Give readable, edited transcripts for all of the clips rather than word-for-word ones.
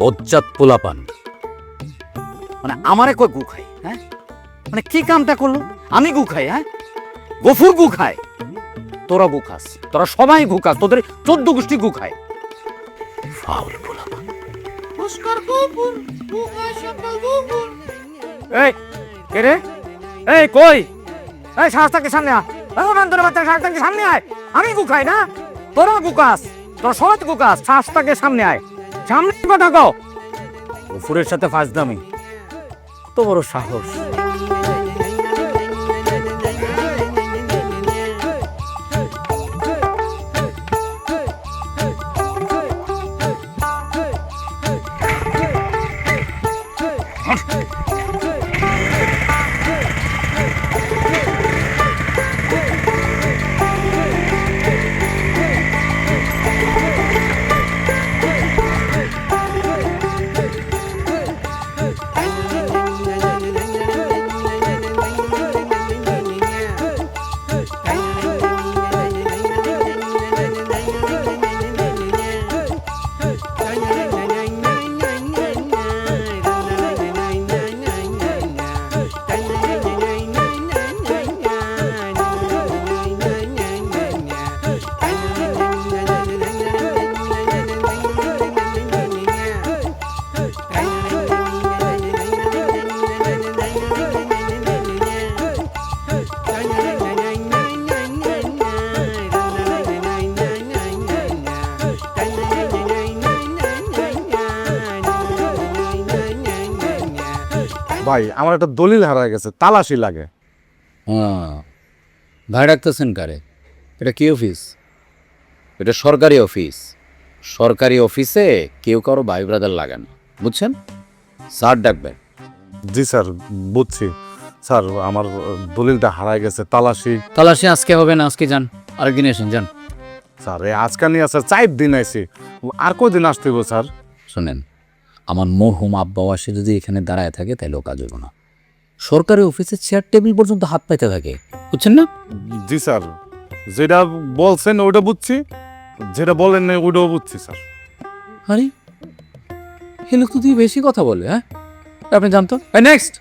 বজ্জাত পোলাপান মানে আমারে কই গু খাই, হ্যাঁ? মানে কি কামটা করলো? আমি গু খাই, হ্যাঁ? গফুর গু খায়, তোরা গু খাস, তোরা সবাই গু খাস, তোদের 14 গোষ্ঠী গু খায়। ফাউল পোলাপান। এই কে রে? এই কই? এই সাহস থাকতে সামনে আয়। বান্দরের বাচ্চা, সাহস থাকতে সামনে আয়। আমি গু খাই না, তোরা গু খাস, তোরা সবাই গু খাস। সাহস থাকতে সামনে আয়, সামনে কথা কও। গফুরের সাথে ফাজদামি, কত বড় সাহস! ভাই আমার একটা দলিল হারায় গেছে, তালাশি লাগে। হ্যাঁ, ভাই ডাকতেছেন কারে? এটা কি অফিস? এটা সরকারি অফিস। সরকারি অফিসে কেউ কারো ভাই ব্রাদার লাগান, বুঝছেন? স্যার ডাকবেন। জি স্যার, বুঝছি স্যার। আমার দলিলটা হারায় গেছে, তালাশি। তালাশি আজকে হবে না, আজকে যান, আরেকদিন এসেন, যান। স্যার এই আজকাল নিয়ে স্যার 4 দিন আইছি, আর কদিন আসতে হইব স্যার? শোনেন, আমার মরহুম আব্বা আসে যদি এখানে দাঁড়ায় থাকে তাহলেও কাজ হইব না। সরকারি অফিসের চেয়ার টেবিল পর্যন্ত হাত পাইতে থাকে, বুঝছেন না? জি স্যার, যেটা বলছেন ওইটা বুঝছি, যেটা বলেন না ওইটাও বুঝছি স্যার। আরে এ লোক তো তুই বেশি কথা বলে, হ্যাঁ? আপনি জানতো। নেক্সট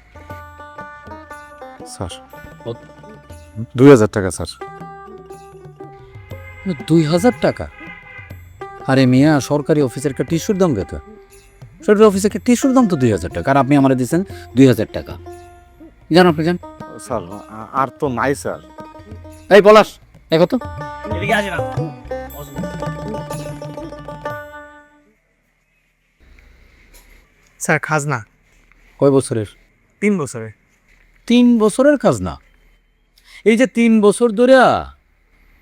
স্যার 2000 টাকা স্যার। 2000 টাকা? আরে মিয়া, সরকারি অফিসের একটা টিস্যুর দাম কত? সরকারি অফিসের একটা টিস্যুর দাম তো 2000 টাকা, আর আপনি আমার দিচ্ছেন 2000 টাকা। জান আপনি যান। স্যার আর তো নাই স্যার। এই পলাশ, দেখো তো। স্যার খাজনা কয় বছরের? 3 বছরে। 3 বছরের খাজনা? এই যে 3 বছর ধরে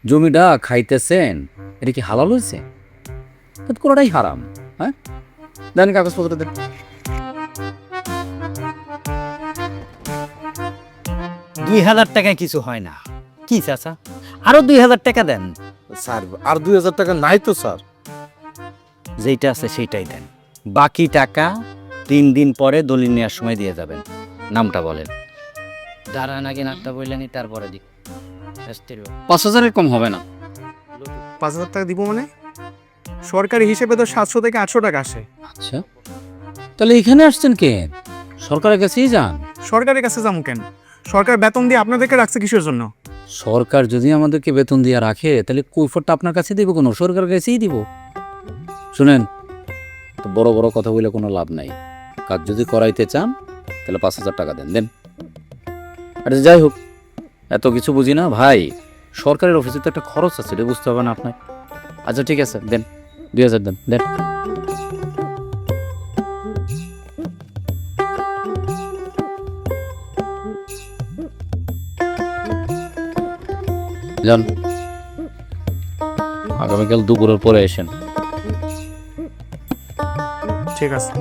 জমিটা খাইতেছেন, এটা কি হালাল হয়েছে? কোনোটাই হারাম, হ্যাঁ? দেন কাগজপত্র দেন। 2000 টাকায় কিছু হয় না। কি চাচা, আরো 2000 টাকা দেন। স্যার আর 2000 টাকা নাই তো স্যার। যেইটা আছে সেইটাই দেন, বাকি টাকা 3 দিন পরে দলিল নেওয়ার সময় দিয়ে যাবেন। নামটা বলেন। দাঁড়ান, আগে নামটা বললেনি, তারপরে দিক। 5000-এর কম হবে না। 5000 টাকা দিব মানে? সরকারি হিসেবে তো 700 থেকে 800 টাকা আসে। আচ্ছা, তাহলে এখানে আসছেন কেন? সরকারের কাছেই যান। সরকারের কাছে যাবো কেন? সরকার বেতন দিয়ে আপনাদেরকে রাখছে কিসের জন্য? সরকার যদি আমাদেরকে বেতন দিয়ে রাখে তাহলে কৈফতটা আপনার কাছে দিব, কোনো সরকারের কাছেই দিব। শুনেন, তো বড় বড় কথা বলে কোনো লাভ নাই। কাজ যদি করাইতে চান তাহলে 5000 টাকা দেন, দেন। আরে যাই হোক, এত কিছু বুঝি না ভাই। সরকারের অফিসে তো একটা খরচ আছে, এটা বুঝতে হবে না আপনার? আচ্ছা ঠিক আছে, দেন 2000 দেন, দেন। যান, আগামীকাল দুপুরের পরে এসেন। ঠিক আছে।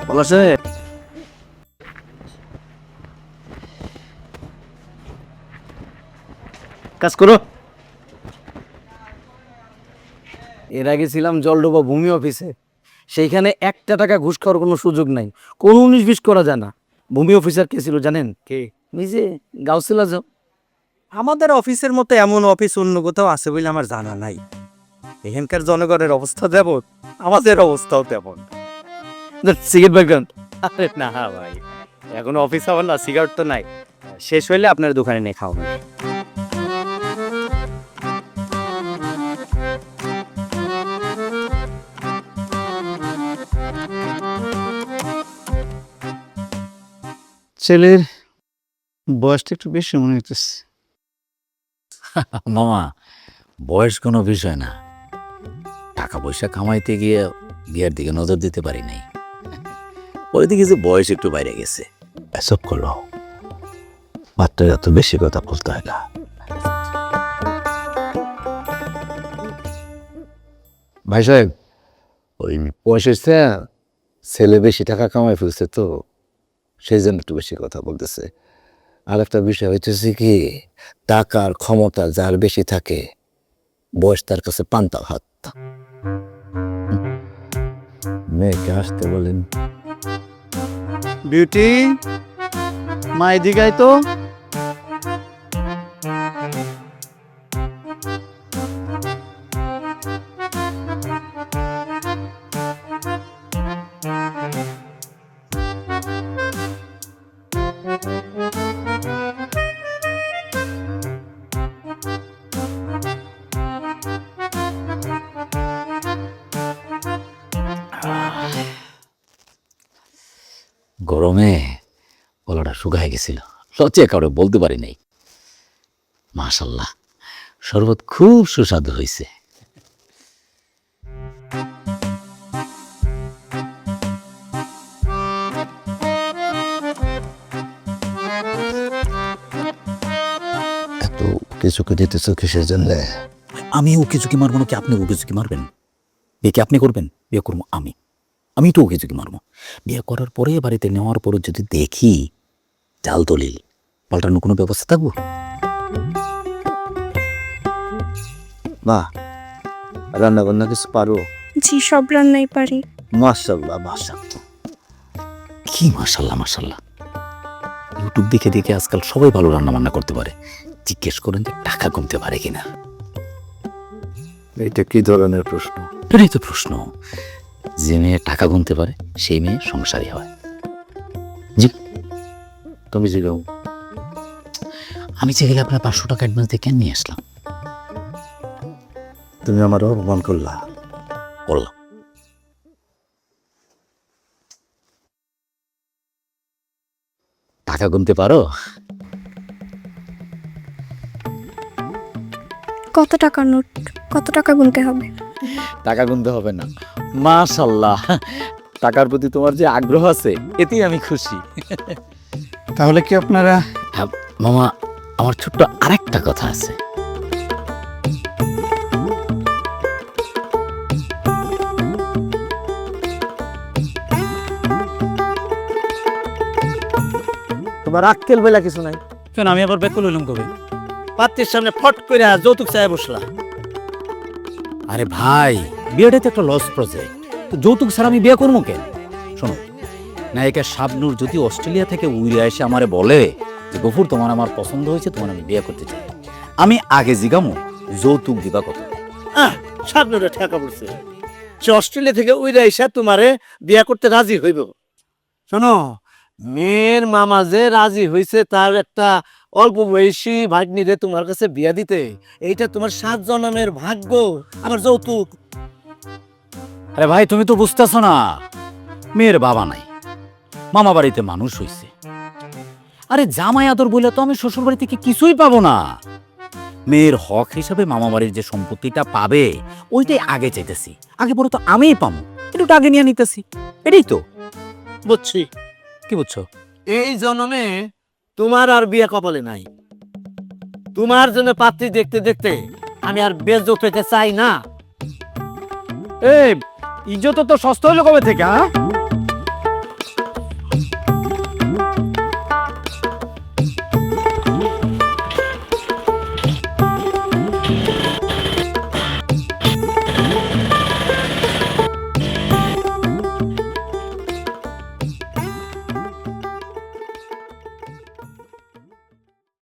বলছে কাজ করো। এর আগে ছিলাম জলডোবা ভূমি অফিসে, সেইখানে 1 টাকা ঘুষ খাওয়ার কোনো সুযোগ নাই, কোনো 19-20 করা যায় না। ভূমি অফিসার কে ছিল জানেন? কে? নিজে গাউসুল আজম। আমাদের অফিসের মতো এমন অফিস অন্য কোথাও আছে বলে আমার জানা নাই। এখানকার জনগণের অবস্থা যেমন, আমাদের অবস্থাও তেমন। Cigarette background. আরে না ভাই, এখন অফিস আমার না, সিগারেট তো নাই, শেষ হইলে আপনার দোকানে নিয়ে খাওয়াবেন। ছেলের বয়সটা একটু বেশি মনে হইতেছে। মামা, বয়স কোনো বিষয় না, টাকা পয়সা কামাইতে গিয়ে বিয়ের দিকে নজর দিতে পারি নাই, ওই দিকে যে বয়স একটু বাইরে গেছে। এসব করলো মাত্র এত বেশি কথা বলতে হয় না। ভাই সাহেব, ওই বয়স হচ্ছে, ছেলে বেশি টাকা কামাই ফেলছে তো, সেই জন্য একটু বেশি কথা বলতেছে। আর একটা বিষয় হইতেছে কি, টাকার ক্ষমতা যার বেশি থাকে, বয়স তার কাছে পান্তা ভাত। মেয়েকে আসতে বলেন। বিউটি, মা এদিকে আয় তো। গরমে গলাটা শুকায় গেছিল, লজ্জায় কাউরে বলতে পারি নাই। মাশাল্লাহ, শরবত খুব সুস্বাদু হয়েছে। এত কিছুকে দিতেছ কিসের জন্য? আমি ওকে ঝুঁকি মারবো নাকি আপনি ওকে ঝুঁকি মারবেন? বিয়ে কি আপনি করবেন? বিয়ে করবো আমি, আমি তো ওকে ঝুঁকি মারবো। বিয়ে করার পরে বাড়িতে নেওয়ার পরে যদি দেখি জাল দলিল, পাল্টানোর কোনো ব্যবস্থা থাকবো? মা, রান্না বান্না কিছু পারো? জি, সব রান্নাই পারি। মাশাআল্লাহ মাশাআল্লাহ। কি মাশাল্লাহ মাশাল্লাহ, ইউটিউব দেখে দেখে আজকাল সবাই ভালো রান্না বান্না করতে পারে। জিজ্ঞেস করেন যে টাকা কমতে পারে কিনা। এইটা কি ধরনের প্রশ্ন? এটাই তো প্রশ্ন, যে মেয়ে টাকা গুনতে পারে সেই মেয়ে সংসারী হয়। জি, তুমি জিগাও। আমি চেয়ে গেলে আপনার 500 টাকা অ্যাডভান্স দিয়ে কেন নিয়ে আসলাম? তুমি আমার অপমান করলা। করলাম। টাকা গুনতে পারো? কত টাকার নোট? কত টাকা গুনতে হবে? টাকা গুনতে হবে না, মাশাল্লাহ, টাকার প্রতি তোমার যে আগ্রহ আছে এতেই আমি খুশি। তাহলে কি আপনারা? হ্যাঁ মামা, আমার ছোট্ট আরেকটা কথা আছে। তোমার আক্কেল বেলা কিছু নাই? কেন, আমি আবার ব্যাক করলাম কবে? পাত্রের সামনে ফট করে যৌতুক চায় বসলা। আরে ভাই, বিয়েটা তো একটা লস প্রজেক্ট, তো যৌতুক ছাড়া আমি বিয়ে করবো কেন? শোনো, নায়িকা শাবনূর যদি অস্ট্রেলিয়া থেকে উড়ে এসে আমারে বলে যে গফুর তোমার আমার পছন্দ হয়েছে, তোমার আমি বিয়ে করতে চাই, আমি আগে জিগামো যৌতুক দিবা কত? সামনে ঠেকা পড়ছে, সে অস্ট্রেলিয়া থেকে উইরা এসে তোমারে বিয়া করতে রাজি হইব। শোনো, মেয়ের মামা যে রাজি হইছে তার একটা অল্প বয়সী ভাগ্নিরে তোমার কাছে বিয়া দিতে, এইটা তোমার 7 জন্মের ভাগ্য। আমার যৌতুক? আরে ভাই, তুমি তো বুঝতেছো না, মেয়ের বাবা নাই, মামা বাড়িতে মানুষ হইছে। আরে জামাই আদর বলে তো আমি শ্বশুর বাড়ি থেকে কিছুই পাবো না। মেয়ের হক হিসাবে মামা বাড়ির যে সম্পত্তিটা পাবে ওইটাই আগে চাইতেছি, আগে পরে তো আমিই পাবো, একটু আগে নিয়ে নিতেছি, এটাই তো। বুঝছি। কি বুঝছো? এই জন্মে তোমার আর বিয়া কপালে নাই। তোমার জন্য পাত্রী দেখতে দেখতে আমি আর বেজ্জত হইতে চাই না। এই ইজ্জত তো সস্তা হলো কবে থেকে? হ্যাঁ,